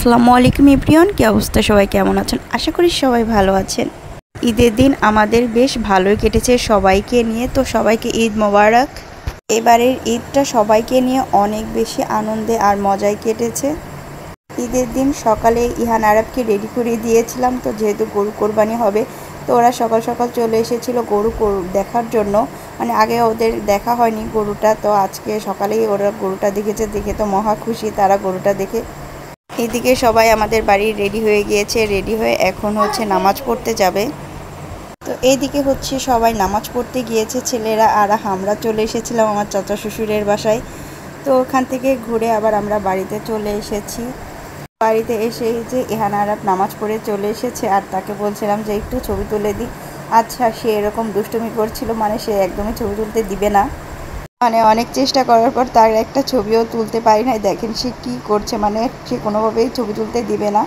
আসসালামু আলাইকুম এভরিওয়ান, কি অবস্থা? সবাই কেমন আছেন? আশা করি সবাই ভালো আছেন। ঈদের দিন আমাদের বেশ ভালোই কেটেছে সবাইকে নিয়ে। তো সবাইকে ঈদ মোবারক। এবারের ঈদটা সবাইকে নিয়ে অনেক বেশি আনন্দে আর মজায় কেটেছে। ঈদের দিন সকালে ইহান আরবকে রেডি করে দিয়েছিলাম, তো যেহেতু গরু কোরবানি হবে তো ওরা সকাল সকাল চলে এসেছিলো গরু দেখার জন্য। মানে আগে ওদের দেখা হয়নি গরুটা, তো আজকে সকালেই ওরা গরুটা দেখেছে, দেখে তো মহা খুশি তারা গরুটা দেখে। এদিকে সবাই আমাদের বাড়ি রেডি হয়ে গিয়েছে, রেডি হয়ে এখন হচ্ছে নামাজ পড়তে যাবে। তো এইদিকে হচ্ছে সবাই নামাজ পড়তে গিয়েছে ছেলেরা, আর আমরা চলে এসেছিলাম আমার চাচা শ্বশুরের বাসায়। তো ওখান থেকে ঘুরে আবার আমরা বাড়িতে চলে এসেছি। বাড়িতে এসে যে ইহান আরব নামাজ পড়ে চলে এসেছে, আর তাকে বলছিলাম যে একটু ছবি তুলে দিই। আচ্ছা, সে এরকম দুষ্টুমি করছিল, মানে সে একদমই ছবি তুলতে দিবে না। মানে অনেক চেষ্টা করার পর তার একটা ছবিও তুলতে পারি নাই। দেখেন সে কী করছে, মানে সে কোনোভাবেই ছবি তুলতে দিবে না।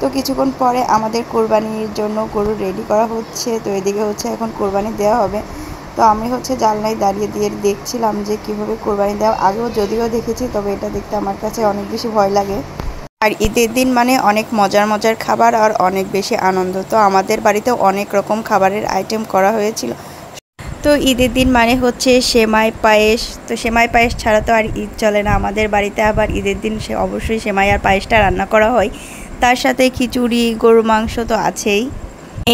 তো কিছুক্ষণ পরে আমাদের কোরবানির জন্য গরু রেডি করা হচ্ছে। তো এদিকে হচ্ছে এখন কোরবানি দেওয়া হবে। তো আমি হচ্ছে জানলায় দাঁড়িয়ে দিয়ে দেখছিলাম যে কীভাবে কোরবানি দেওয়া। আগেও যদিও দেখেছি, তবে এটা দেখতে আমার কাছে অনেক বেশি ভয় লাগে। আর ঈদের দিন মানে অনেক মজার মজার খাবার আর অনেক বেশি আনন্দ। তো আমাদের বাড়িতেও অনেক রকম খাবারের আইটেম করা হয়েছিল। তো ঈদের দিন মানে হচ্ছে সেমাই পায়েস। তো সেমাই পায়েস ছাড়া তো আর ঈদ চলে না আমাদের বাড়িতে। আবার ঈদের দিন অবশ্যই সেমাই আর পায়েসটা রান্না করা হয়, তার সাথে খিচুড়ি, গরু মাংস তো আছেই।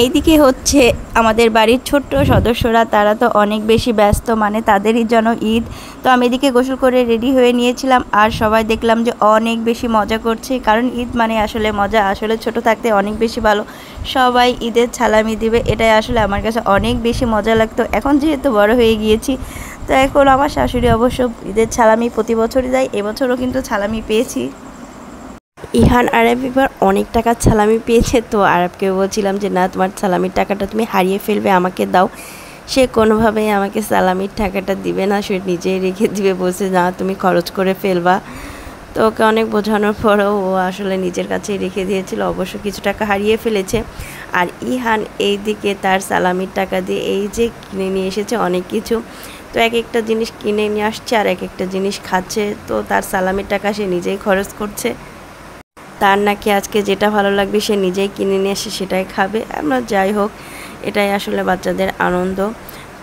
এইদিকে হচ্ছে আমাদের বাড়ির ছোট্ট সদস্যরা, তারা তো অনেক বেশি ব্যস্ত, মানে তাদেরই জন্য ঈদ। তো আমি এদিকে গোসল করে রেডি হয়ে নিয়েছিলাম, আর সবাই দেখলাম যে অনেক বেশি মজা করছে, কারণ ঈদ মানে আসলে মজা। আসলে ছোট থাকতে অনেক বেশি ভালো, সবাই ঈদের সালামি দিবে, এটাই আসলে আমার কাছে অনেক বেশি মজা লাগতো। এখন যেহেতু বড় হয়ে গিয়েছি, তো এখন আমার শাশুড়ি অবশ্য ঈদের সালামি প্রতি বছরই দেয়, এবছরও কিন্তু সালামি পেয়েছি। ইহান আরব এবার অনেক টাকার সালামি পেয়েছে। তো আরবকে বলছিলাম যে না, তোমার সালামির টাকাটা তুমি হারিয়ে ফেলবে, আমাকে দাও। সে কোনোভাবেই আমাকে সালামির টাকাটা দিবে না, সে নিজেই রেখে দিবে, বলছে না তুমি খরচ করে ফেলবা। তো ওকে অনেক বোঝানোর পরেও ও আসলে নিজের কাছেই রেখে দিয়েছিল, অবশ্য কিছু টাকা হারিয়ে ফেলেছে। আর ইহান এই দিকে তার সালামির টাকা দিয়ে এই যে কিনে নিয়ে এসেছে অনেক কিছু। তো এক একটা জিনিস কিনে নিয়ে আসছে আর এক একটা জিনিস খাচ্ছে। তো তার সালামির টাকা সে নিজেই খরচ করছে। তার নাকি আজকে যেটা ভালো লাগবে সে নিজেই কিনে নিয়ে এসে সেটাই খাবে। আমরা যাই হোক, এটাই আসলে বাচ্চাদের আনন্দ।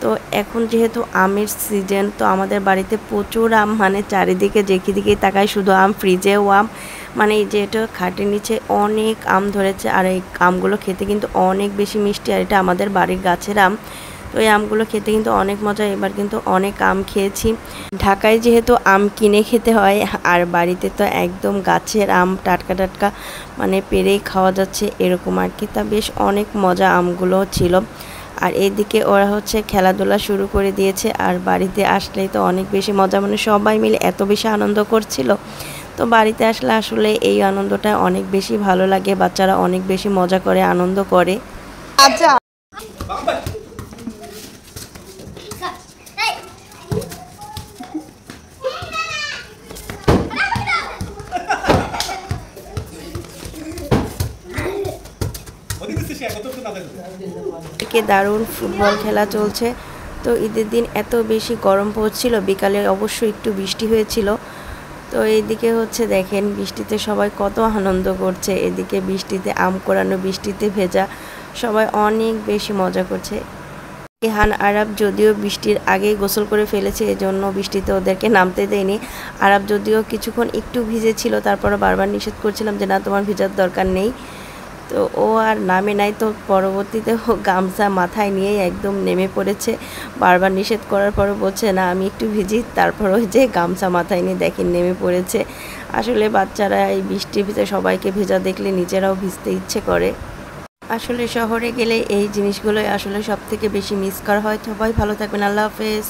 তো এখন যেহেতু আমের সিজন, তো আমাদের বাড়িতে প্রচুর আম, মানে চারিদিকে যেদিকেই তাকাই শুধু আম, ফ্রিজেও আম। মানে এই যে এটা খাটের নিচে অনেক আম ধরেছে, আর এই আমগুলো খেতে কিন্তু অনেক বেশি মিষ্টি, আর এটা আমাদের বাড়ির গাছের আম। তো এই আমগুলো খেতে কিন্তু অনেক মজা। এবার কিন্তু অনেক আম খেয়েছি। ঢাকায় যেহেতু আম কিনে খেতে হয়, আর বাড়িতে তো একদম গাছের আম টাটকা টাটকা, মানে পেরেই খাওয়া যাচ্ছে এরকম আর কি। তা বেশ অনেক মজা আমগুলো ছিল। আর এইদিকে ওরা হচ্ছে খেলাধুলা শুরু করে দিয়েছে, আর বাড়িতে আসলেই তো অনেক বেশি মজা, মানে সবাই মিলে এত বেশি আনন্দ করছিল। তো বাড়িতে আসলে আসলে এই আনন্দটা অনেক বেশি ভালো লাগে, বাচ্চারা অনেক বেশি মজা করে আনন্দ করে। আচ্ছা, দারুণ ফুটবল খেলা চলছে। তো ঈদের দিন এত বেশি গরম পড়ছিল, বিকালে অবশ্যই একটু বৃষ্টি হয়েছিল। তো এইদিকে হচ্ছে দেখেন বৃষ্টিতে সবাই কত আনন্দ করছে। এদিকে বৃষ্টিতে আম কোড়ানো, বৃষ্টিতে ভেজা, সবাই অনেক বেশি মজা করছে। ইহান আরব যদিও বৃষ্টির আগেই গোসল করে ফেলেছে, এজন্য বৃষ্টিতে ওদেরকে নামতে দেয়নি। আরব যদিও কিছুক্ষণ একটু ভিজেছিল, তারপরে বারবার নিষেধ করছিলাম যে না তোমার ভিজার দরকার নেই। তো ও আর নামে নাই। তো পরবর্তীতে ও গামছা মাথায় নিয়েই একদম নেমে পড়েছে। বারবার নিষেধ করার পরে বলছে না আমি একটু ভিজি, তারপর ওই যে গামছা মাথায় নিয়ে দেখেন নেমে পড়েছে। আসলে বাচ্চারা এই বৃষ্টির ভিতরে সবাইকে ভেজা দেখলে নিজেরাও ভিজতে ইচ্ছে করে। আসলে শহরে গেলে এই জিনিসগুলোই আসলে সব থেকে বেশি মিস করা হয়। সবাই ভালো থাকবেন, আল্লাহ হাফেজ।